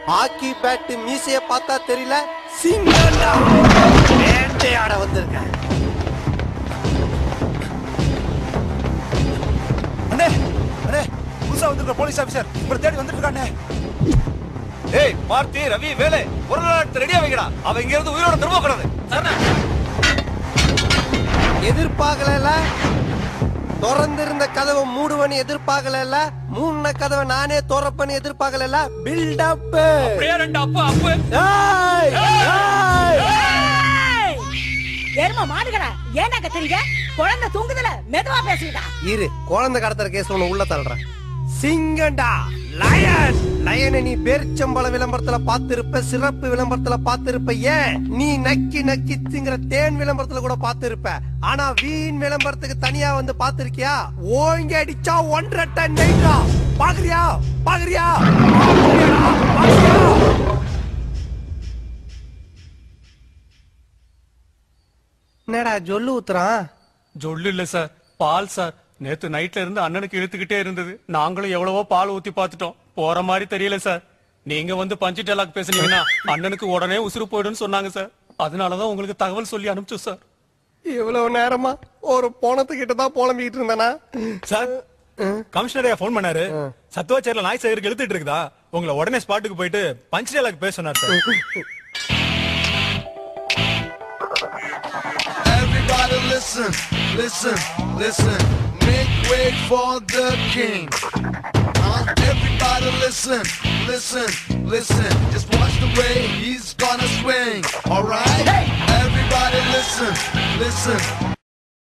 Hockey bad மீசைய பார்த்தா தெரியல, சிங்கண்டா வேட்டையாட வந்திருக்கேன். அண்ணே அண்ணே, புதுசா வந்திருக்க போலீஸ் ஆபீசர் இப்ப தேடி வந்துட்டு இருக்கானே. ஏய் பார்த்தி, ரவி, வேலை ஒரு நாள் ரெடியா வைக்கடா. அவன் இங்க இருந்து உயிரோட திரும்ப கூடாது. எதிர்பார்க்கல, திறந்திருந்த கதவை மூடுவனு எதிர்பார்க்கல, மூணு கதவை நானே திறப்பன்னு எதிர்பார்க்கல. பில்டப் ஏர்மா மாடுகளா, ஏன்டா கத்துறீங்க? குழந்தை தூங்குதுல, மெதுவா பேசுடா. இரு, குழந்தை கடத்துற கேஸ் ஒண்ணு உள்ள தள்ளுறேன். சிங்கண்டா, லயன். லயனை நீ பேரிச்சம்பழ விளம்பரத்துல பாத்திருப்ப, சிறப்பு விளம்பரத்துல பாத்திருப்ப, ஏன் நீ நக்கி நக்கி திங்கிற தேன் விளம்பரத்துல கூட பாத்திருப்ப. ஆனா வீண் விளம்பரத்துக்கு தனியா வந்து பாத்திருக்கியா? ஓங்கி அடிச்சா 1.5 டன் நைட்ரா. பாக்குறியா பாக்குறியா? என்னடா ஜொல்லு ஊத்துறான்? ஜொல்லு இல்ல சார், பால் சார். நேத்து நைட்ல இருந்து அண்ணனுக்கு இழுத்துக்கிட்டே இருந்தது. நாங்களும் எவ்வளவோ பால் ஊத்தி பாத்துட்டோம், போற மாதிரி தெரியல சார். நீங்க வந்து பஞ்சு டயலாக் பேசுனீங்கன்னா அண்ணனுக்கு உடனே உசுறு போயிடுன்னு சொன்னாங்க சார். அதனாலதான் உங்களுக்கு தகவல் சொல்லி அனுப்பிச்சோம் சார். இவ்வளவு நேரமா ஒரு போனத்துக்கிட்ட தான் புலம்பிக்கிட்டு இருந்தானா சார்? கமிஷனரையா போன் பண்ணாரு. சத்துவாச்சேரியில நாய் சேகருக்கு இழுத்துட்டு இருக்குதா, உங்களை உடனே ஸ்பாட்டுக்கு போயிட்டு பஞ்ச் டயலாக் பேச சொன்னார் sir. Everybody listen, listen, listen. Make way for the king. Everybody listen, listen, listen. Just watch the way he's gonna swing. Alright? Hey! Everybody listen, listen,